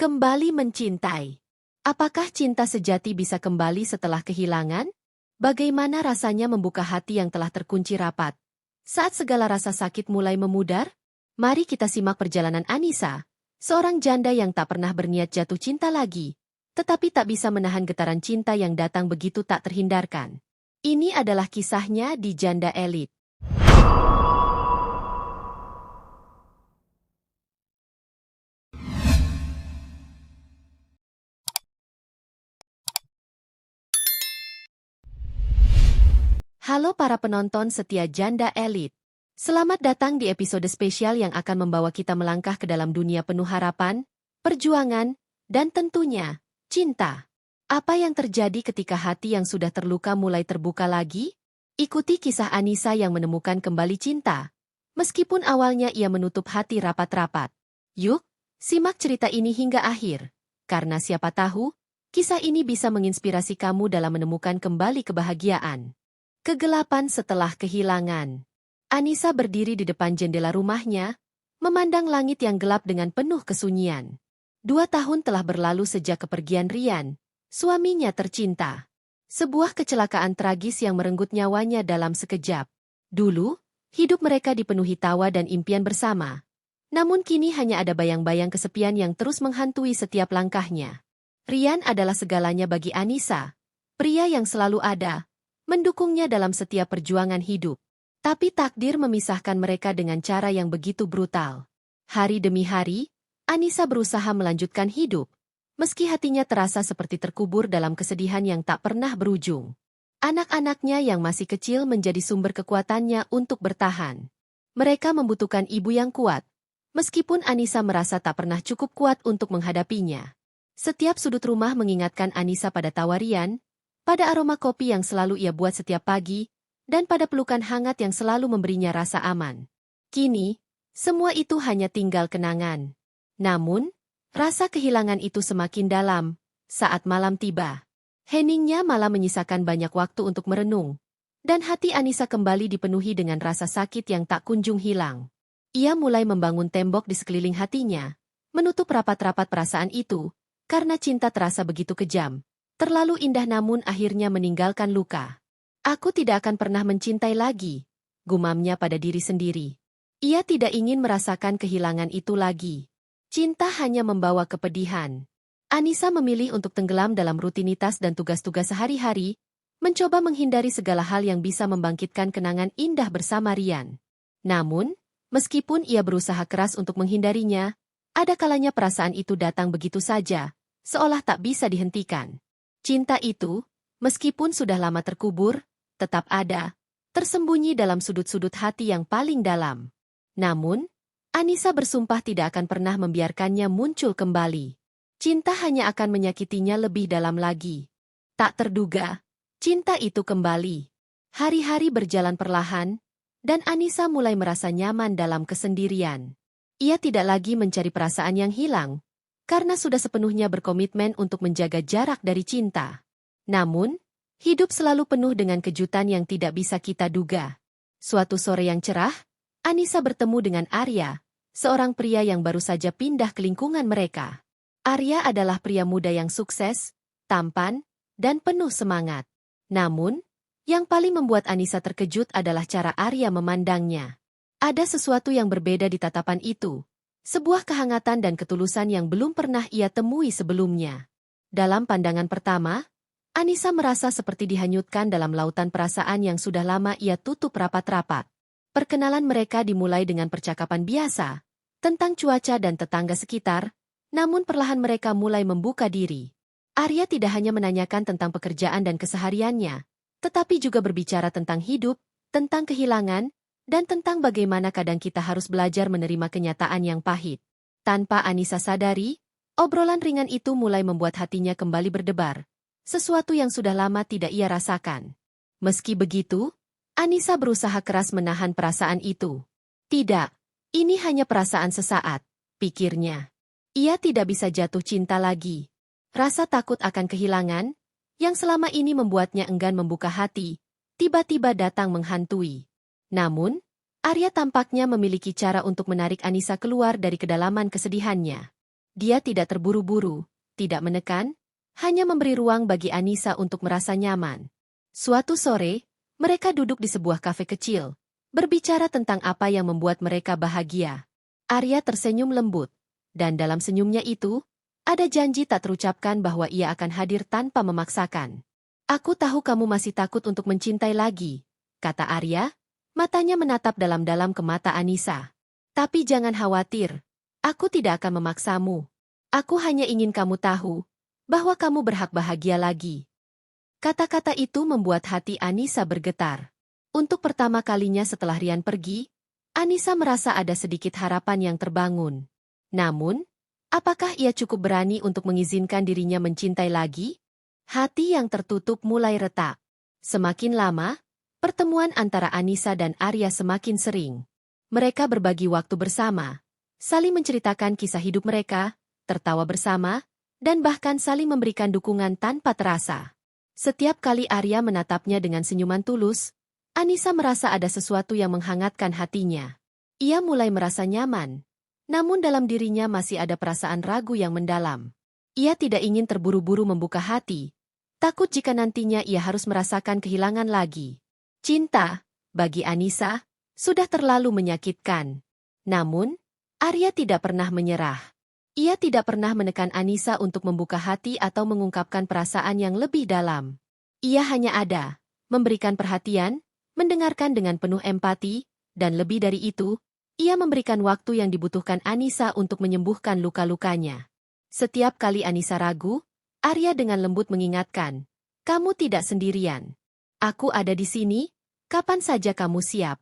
Kembali mencintai. Apakah cinta sejati bisa kembali setelah kehilangan? Bagaimana rasanya membuka hati yang telah terkunci rapat? Saat segala rasa sakit mulai memudar? Mari kita simak perjalanan Anissa, seorang janda yang tak pernah berniat jatuh cinta lagi, tetapi tak bisa menahan getaran cinta yang datang begitu tak terhindarkan. Ini adalah kisahnya di Janda Elit. Halo para penonton setia Janda Elit. Selamat datang di episode spesial yang akan membawa kita melangkah ke dalam dunia penuh harapan, perjuangan, dan tentunya, cinta. Apa yang terjadi ketika hati yang sudah terluka mulai terbuka lagi? Ikuti kisah Anissa yang menemukan kembali cinta. Meskipun awalnya ia menutup hati rapat-rapat. Yuk, simak cerita ini hingga akhir. Karena siapa tahu, kisah ini bisa menginspirasi kamu dalam menemukan kembali kebahagiaan. Kegelapan setelah kehilangan. Anissa berdiri di depan jendela rumahnya, memandang langit yang gelap dengan penuh kesunyian. 2 tahun telah berlalu sejak kepergian Rian, suaminya tercinta. Sebuah kecelakaan tragis yang merenggut nyawanya dalam sekejap. Dulu, hidup mereka dipenuhi tawa dan impian bersama. Namun kini hanya ada bayang-bayang kesepian yang terus menghantui setiap langkahnya. Rian adalah segalanya bagi Anissa, pria yang selalu ada, mendukungnya dalam setiap perjuangan hidup. Tapi takdir memisahkan mereka dengan cara yang begitu brutal. Hari demi hari, Anissa berusaha melanjutkan hidup, meski hatinya terasa seperti terkubur dalam kesedihan yang tak pernah berujung. Anak-anaknya yang masih kecil menjadi sumber kekuatannya untuk bertahan. Mereka membutuhkan ibu yang kuat, meskipun Anissa merasa tak pernah cukup kuat untuk menghadapinya. Setiap sudut rumah mengingatkan Anissa pada tawarian, pada aroma kopi yang selalu ia buat setiap pagi, dan pada pelukan hangat yang selalu memberinya rasa aman. Kini, semua itu hanya tinggal kenangan. Namun, rasa kehilangan itu semakin dalam saat malam tiba. Heningnya malah menyisakan banyak waktu untuk merenung, dan hati Anissa kembali dipenuhi dengan rasa sakit yang tak kunjung hilang. Ia mulai membangun tembok di sekeliling hatinya, menutup rapat-rapat perasaan itu, karena cinta terasa begitu kejam. Terlalu indah namun akhirnya meninggalkan luka. Aku tidak akan pernah mencintai lagi, gumamnya pada diri sendiri. Ia tidak ingin merasakan kehilangan itu lagi. Cinta hanya membawa kepedihan. Anissa memilih untuk tenggelam dalam rutinitas dan tugas-tugas sehari-hari, mencoba menghindari segala hal yang bisa membangkitkan kenangan indah bersama Rian. Namun, meskipun ia berusaha keras untuk menghindarinya, ada kalanya perasaan itu datang begitu saja, seolah tak bisa dihentikan. Cinta itu, meskipun sudah lama terkubur, tetap ada, tersembunyi dalam sudut-sudut hati yang paling dalam. Namun, Anissa bersumpah tidak akan pernah membiarkannya muncul kembali. Cinta hanya akan menyakitinya lebih dalam lagi. Tak terduga, cinta itu kembali. Hari-hari berjalan perlahan, dan Anissa mulai merasa nyaman dalam kesendirian. Ia tidak lagi mencari perasaan yang hilang, karena sudah sepenuhnya berkomitmen untuk menjaga jarak dari cinta. Namun, hidup selalu penuh dengan kejutan yang tidak bisa kita duga. Suatu sore yang cerah, Anissa bertemu dengan Arya, seorang pria yang baru saja pindah ke lingkungan mereka. Arya adalah pria muda yang sukses, tampan, dan penuh semangat. Namun, yang paling membuat Anissa terkejut adalah cara Arya memandangnya. Ada sesuatu yang berbeda di tatapan itu. Sebuah kehangatan dan ketulusan yang belum pernah ia temui sebelumnya. Dalam pandangan pertama, Anissa merasa seperti dihanyutkan dalam lautan perasaan yang sudah lama ia tutup rapat-rapat. Perkenalan mereka dimulai dengan percakapan biasa, tentang cuaca dan tetangga sekitar, namun perlahan mereka mulai membuka diri. Arya tidak hanya menanyakan tentang pekerjaan dan kesehariannya, tetapi juga berbicara tentang hidup, tentang kehilangan, dan tentang bagaimana kadang kita harus belajar menerima kenyataan yang pahit. Tanpa Anissa sadari, obrolan ringan itu mulai membuat hatinya kembali berdebar, sesuatu yang sudah lama tidak ia rasakan. Meski begitu, Anissa berusaha keras menahan perasaan itu. Tidak, ini hanya perasaan sesaat, pikirnya. Ia tidak bisa jatuh cinta lagi. Rasa takut akan kehilangan, yang selama ini membuatnya enggan membuka hati, tiba-tiba datang menghantui. Namun, Arya tampaknya memiliki cara untuk menarik Anissa keluar dari kedalaman kesedihannya. Dia tidak terburu-buru, tidak menekan, hanya memberi ruang bagi Anissa untuk merasa nyaman. Suatu sore, mereka duduk di sebuah kafe kecil, berbicara tentang apa yang membuat mereka bahagia. Arya tersenyum lembut, dan dalam senyumnya itu, ada janji tak terucapkan bahwa ia akan hadir tanpa memaksakan. Aku tahu kamu masih takut untuk mencintai lagi, kata Arya, matanya menatap dalam-dalam ke mata Anissa. Tapi jangan khawatir, aku tidak akan memaksamu. Aku hanya ingin kamu tahu bahwa kamu berhak bahagia lagi. Kata-kata itu membuat hati Anissa bergetar. Untuk pertama kalinya setelah Rian pergi, Anissa merasa ada sedikit harapan yang terbangun. Namun, apakah ia cukup berani untuk mengizinkan dirinya mencintai lagi? Hati yang tertutup mulai retak. Semakin lama, pertemuan antara Anissa dan Arya semakin sering. Mereka berbagi waktu bersama, saling menceritakan kisah hidup mereka, tertawa bersama, dan bahkan saling memberikan dukungan tanpa terasa. Setiap kali Arya menatapnya dengan senyuman tulus, Anissa merasa ada sesuatu yang menghangatkan hatinya. Ia mulai merasa nyaman, namun dalam dirinya masih ada perasaan ragu yang mendalam. Ia tidak ingin terburu-buru membuka hati, takut jika nantinya ia harus merasakan kehilangan lagi. Cinta, bagi Anissa, sudah terlalu menyakitkan. Namun, Arya tidak pernah menyerah. Ia tidak pernah menekan Anissa untuk membuka hati atau mengungkapkan perasaan yang lebih dalam. Ia hanya ada, memberikan perhatian, mendengarkan dengan penuh empati, dan lebih dari itu, ia memberikan waktu yang dibutuhkan Anissa untuk menyembuhkan luka-lukanya. Setiap kali Anissa ragu, Arya dengan lembut mengingatkan, "Kamu tidak sendirian. Aku ada di sini, kapan saja kamu siap."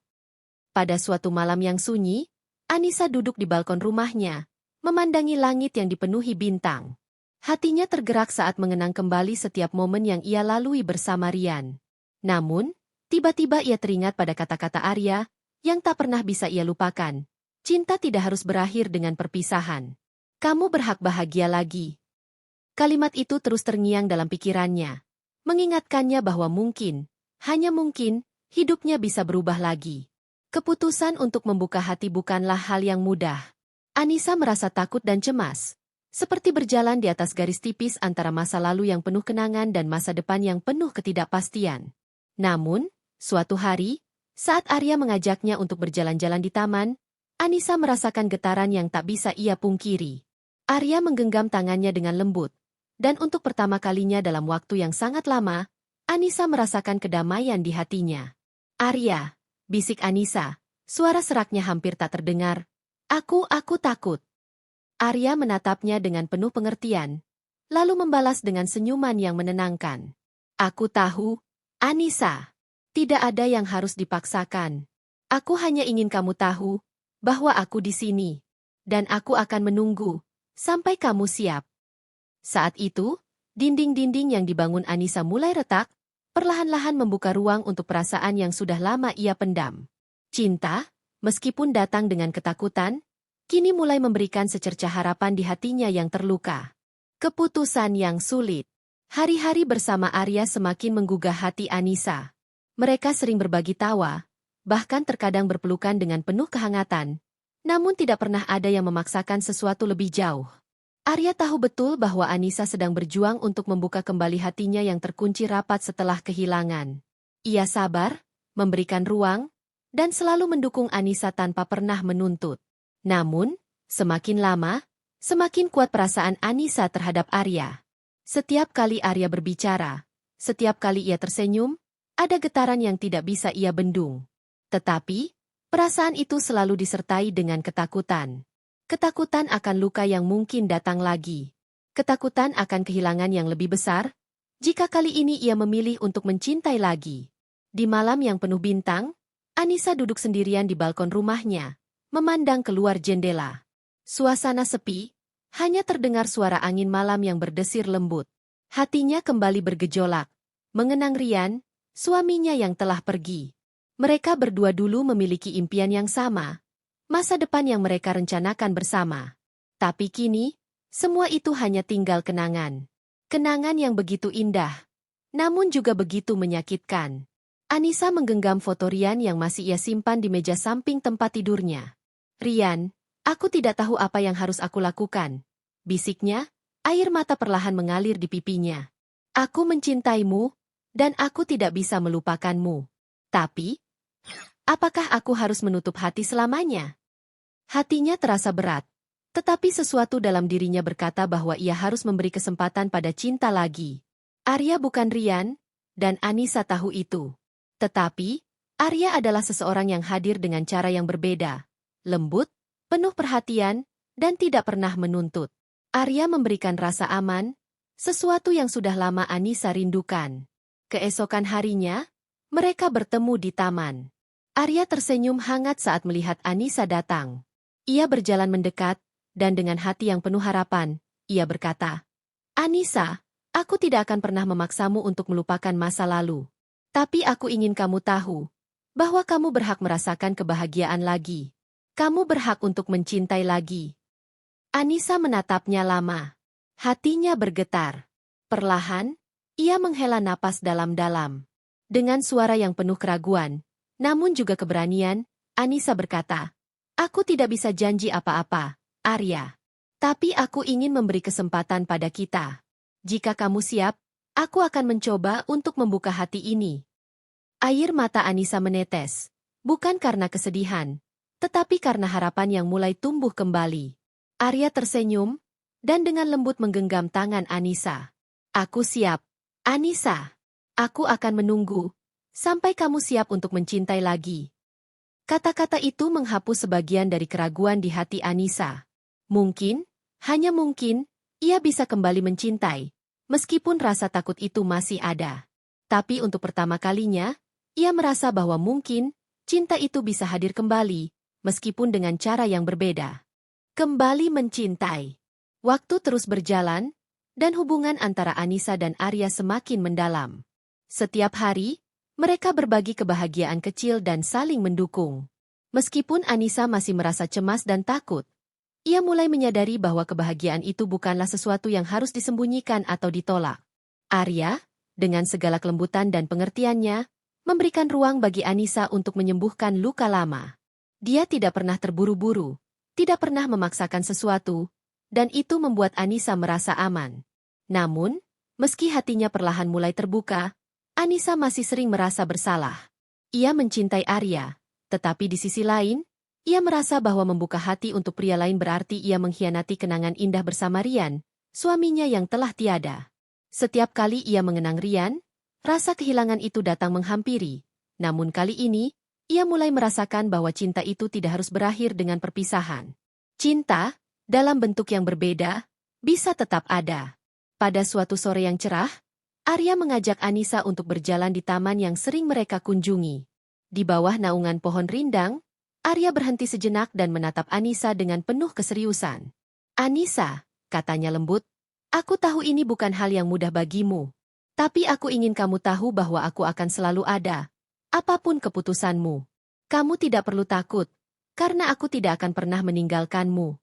Pada suatu malam yang sunyi, Anissa duduk di balkon rumahnya, memandangi langit yang dipenuhi bintang. Hatinya tergerak saat mengenang kembali setiap momen yang ia lalui bersama Rian. Namun, tiba-tiba ia teringat pada kata-kata Arya, yang tak pernah bisa ia lupakan. Cinta tidak harus berakhir dengan perpisahan. Kamu berhak bahagia lagi. Kalimat itu terus terngiang dalam pikirannya, mengingatkannya bahwa mungkin, hanya mungkin, hidupnya bisa berubah lagi. Keputusan untuk membuka hati bukanlah hal yang mudah. Anissa merasa takut dan cemas, seperti berjalan di atas garis tipis antara masa lalu yang penuh kenangan dan masa depan yang penuh ketidakpastian. Namun, suatu hari, saat Arya mengajaknya untuk berjalan-jalan di taman, Anissa merasakan getaran yang tak bisa ia pungkiri. Arya menggenggam tangannya dengan lembut, dan untuk pertama kalinya dalam waktu yang sangat lama, Anissa merasakan kedamaian di hatinya. "Arya," bisik Anissa, suara seraknya hampir tak terdengar. Aku takut." Arya menatapnya dengan penuh pengertian, lalu membalas dengan senyuman yang menenangkan. "Aku tahu, Anissa. Tidak ada yang harus dipaksakan. Aku hanya ingin kamu tahu bahwa aku di sini, dan aku akan menunggu sampai kamu siap." Saat itu, dinding-dinding yang dibangun Anissa mulai retak, perlahan-lahan membuka ruang untuk perasaan yang sudah lama ia pendam. Cinta, meskipun datang dengan ketakutan, kini mulai memberikan secercah harapan di hatinya yang terluka. Keputusan yang sulit. Hari-hari bersama Arya semakin menggugah hati Anissa. Mereka sering berbagi tawa, bahkan terkadang berpelukan dengan penuh kehangatan, namun tidak pernah ada yang memaksakan sesuatu lebih jauh. Arya tahu betul bahwa Anissa sedang berjuang untuk membuka kembali hatinya yang terkunci rapat setelah kehilangan. Ia sabar, memberikan ruang, dan selalu mendukung Anissa tanpa pernah menuntut. Namun, semakin lama, semakin kuat perasaan Anissa terhadap Arya. Setiap kali Arya berbicara, setiap kali ia tersenyum, ada getaran yang tidak bisa ia bendung. Tetapi, perasaan itu selalu disertai dengan ketakutan. Ketakutan akan luka yang mungkin datang lagi. Ketakutan akan kehilangan yang lebih besar, jika kali ini ia memilih untuk mencintai lagi. Di malam yang penuh bintang, Anissa duduk sendirian di balkon rumahnya, memandang keluar jendela. Suasana sepi, hanya terdengar suara angin malam yang berdesir lembut. Hatinya kembali bergejolak, mengenang Rian, suaminya yang telah pergi. Mereka berdua dulu memiliki impian yang sama, masa depan yang mereka rencanakan bersama. Tapi kini, semua itu hanya tinggal kenangan. Kenangan yang begitu indah, namun juga begitu menyakitkan. Anissa menggenggam foto Rian yang masih ia simpan di meja samping tempat tidurnya. "Rian, aku tidak tahu apa yang harus aku lakukan. bisiknya, air mata perlahan mengalir di pipinya. Aku mencintaimu, dan aku tidak bisa melupakanmu. Tapi, apakah aku harus menutup hati selamanya? Hatinya terasa berat. Tetapi sesuatu dalam dirinya berkata bahwa ia harus memberi kesempatan pada cinta lagi. Arya bukan Rian, dan Anissa tahu itu. Tetapi, Arya adalah seseorang yang hadir dengan cara yang berbeda. Lembut, penuh perhatian, dan tidak pernah menuntut. Arya memberikan rasa aman, sesuatu yang sudah lama Anissa rindukan. Keesokan harinya, mereka bertemu di taman. Arya tersenyum hangat saat melihat Anissa datang. Ia berjalan mendekat, dan dengan hati yang penuh harapan, ia berkata, "Anissa, aku tidak akan pernah memaksamu untuk melupakan masa lalu. Tapi aku ingin kamu tahu bahwa kamu berhak merasakan kebahagiaan lagi. Kamu berhak untuk mencintai lagi." Anissa menatapnya lama. Hatinya bergetar. Perlahan, ia menghela napas dalam-dalam. Dengan suara yang penuh keraguan, namun juga keberanian, Anissa berkata, "Aku tidak bisa janji apa-apa, Arya. Tapi aku ingin memberi kesempatan pada kita. Jika kamu siap, aku akan mencoba untuk membuka hati ini." Air mata Anissa menetes, bukan karena kesedihan, tetapi karena harapan yang mulai tumbuh kembali. Arya tersenyum, dan dengan lembut menggenggam tangan Anissa. "Aku siap, Anissa. Aku akan menunggu, sampai kamu siap untuk mencintai lagi." Kata-kata itu menghapus sebagian dari keraguan di hati Anissa. Mungkin, hanya mungkin, ia bisa kembali mencintai, meskipun rasa takut itu masih ada. Tapi untuk pertama kalinya, ia merasa bahwa mungkin, cinta itu bisa hadir kembali, meskipun dengan cara yang berbeda. Kembali mencintai. Waktu terus berjalan, dan hubungan antara Anissa dan Arya semakin mendalam. Setiap hari, mereka berbagi kebahagiaan kecil dan saling mendukung. Meskipun Anissa masih merasa cemas dan takut, ia mulai menyadari bahwa kebahagiaan itu bukanlah sesuatu yang harus disembunyikan atau ditolak. Arya, dengan segala kelembutan dan pengertiannya, memberikan ruang bagi Anissa untuk menyembuhkan luka lama. Dia tidak pernah terburu-buru, tidak pernah memaksakan sesuatu, dan itu membuat Anissa merasa aman. Namun, meski hatinya perlahan mulai terbuka, Anissa masih sering merasa bersalah. Ia mencintai Arya, tetapi di sisi lain, ia merasa bahwa membuka hati untuk pria lain berarti ia mengkhianati kenangan indah bersama Rian, suaminya yang telah tiada. Setiap kali ia mengenang Rian, rasa kehilangan itu datang menghampiri. Namun kali ini, ia mulai merasakan bahwa cinta itu tidak harus berakhir dengan perpisahan. Cinta, dalam bentuk yang berbeda, bisa tetap ada. Pada suatu sore yang cerah, Arya mengajak Anissa untuk berjalan di taman yang sering mereka kunjungi. Di bawah naungan pohon rindang, Arya berhenti sejenak dan menatap Anissa dengan penuh keseriusan. "Anissa," katanya lembut, "aku tahu ini bukan hal yang mudah bagimu. Tapi aku ingin kamu tahu bahwa aku akan selalu ada. Apapun keputusanmu. Kamu tidak perlu takut, karena aku tidak akan pernah meninggalkanmu."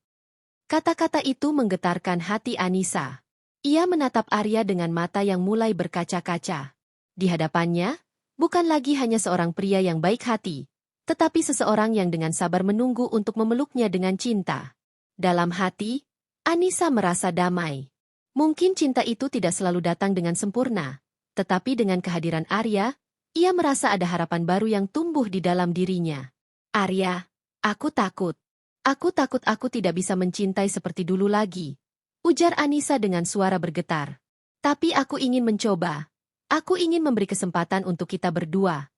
Kata-kata itu menggetarkan hati Anissa. Ia menatap Arya dengan mata yang mulai berkaca-kaca. Di hadapannya, bukan lagi hanya seorang pria yang baik hati, tetapi seseorang yang dengan sabar menunggu untuk memeluknya dengan cinta. Dalam hati, Anissa merasa damai. Mungkin cinta itu tidak selalu datang dengan sempurna, tetapi dengan kehadiran Arya, ia merasa ada harapan baru yang tumbuh di dalam dirinya. "Arya, aku takut. Aku takut aku tidak bisa mencintai seperti dulu lagi," ujar Anissa dengan suara bergetar. "Tapi aku ingin mencoba. Aku ingin memberi kesempatan untuk kita berdua."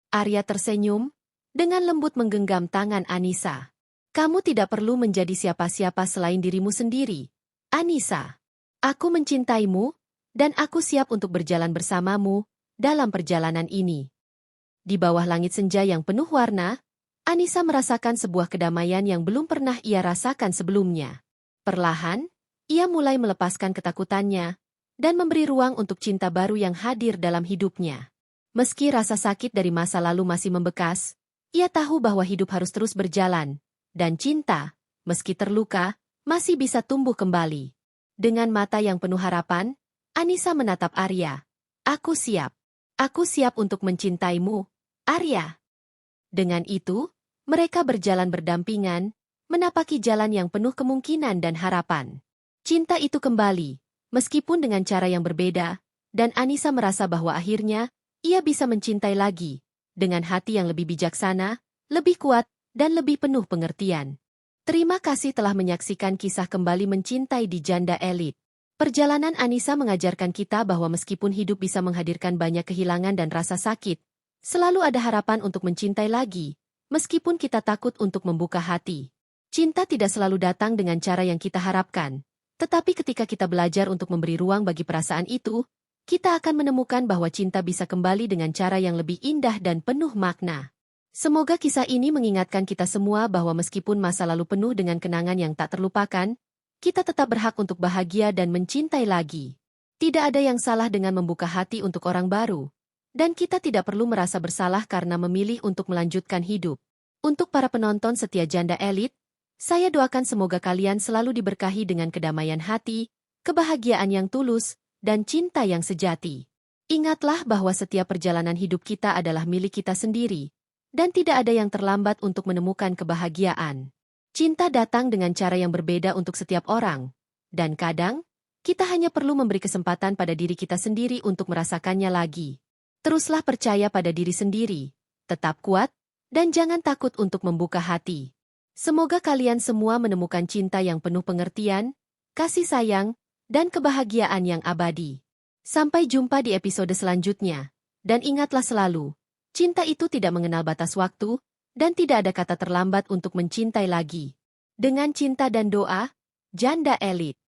Arya tersenyum, dengan lembut menggenggam tangan Anissa. "Kamu tidak perlu menjadi siapa-siapa selain dirimu sendiri, Anissa. Aku mencintaimu, dan aku siap untuk berjalan bersamamu dalam perjalanan ini." Di bawah langit senja yang penuh warna, Anissa merasakan sebuah kedamaian yang belum pernah ia rasakan sebelumnya. Perlahan, ia mulai melepaskan ketakutannya, dan memberi ruang untuk cinta baru yang hadir dalam hidupnya. Meski rasa sakit dari masa lalu masih membekas, ia tahu bahwa hidup harus terus berjalan, dan cinta, meski terluka, masih bisa tumbuh kembali. Dengan mata yang penuh harapan, Anissa menatap Arya. "Aku siap. Aku siap untuk mencintaimu, Arya." Dengan itu, mereka berjalan berdampingan, menapaki jalan yang penuh kemungkinan dan harapan. Cinta itu kembali, meskipun dengan cara yang berbeda, dan Anissa merasa bahwa akhirnya, ia bisa mencintai lagi, dengan hati yang lebih bijaksana, lebih kuat, dan lebih penuh pengertian. Terima kasih telah menyaksikan kisah kembali mencintai di Janda Elit. Perjalanan Anissa mengajarkan kita bahwa meskipun hidup bisa menghadirkan banyak kehilangan dan rasa sakit, selalu ada harapan untuk mencintai lagi, meskipun kita takut untuk membuka hati. Cinta tidak selalu datang dengan cara yang kita harapkan. Tetapi ketika kita belajar untuk memberi ruang bagi perasaan itu, kita akan menemukan bahwa cinta bisa kembali dengan cara yang lebih indah dan penuh makna. Semoga kisah ini mengingatkan kita semua bahwa meskipun masa lalu penuh dengan kenangan yang tak terlupakan, kita tetap berhak untuk bahagia dan mencintai lagi. Tidak ada yang salah dengan membuka hati untuk orang baru, dan kita tidak perlu merasa bersalah karena memilih untuk melanjutkan hidup. Untuk para penonton setia Janda Elit, saya doakan semoga kalian selalu diberkahi dengan kedamaian hati, kebahagiaan yang tulus, dan cinta yang sejati. Ingatlah bahwa setiap perjalanan hidup kita adalah milik kita sendiri, dan tidak ada yang terlambat untuk menemukan kebahagiaan. Cinta datang dengan cara yang berbeda untuk setiap orang, dan kadang, kita hanya perlu memberi kesempatan pada diri kita sendiri untuk merasakannya lagi. Teruslah percaya pada diri sendiri, tetap kuat, dan jangan takut untuk membuka hati. Semoga kalian semua menemukan cinta yang penuh pengertian, kasih sayang, dan kebahagiaan yang abadi. Sampai jumpa di episode selanjutnya. Dan ingatlah selalu, cinta itu tidak mengenal batas waktu, dan tidak ada kata terlambat untuk mencintai lagi. Dengan cinta dan doa, Janda Elit.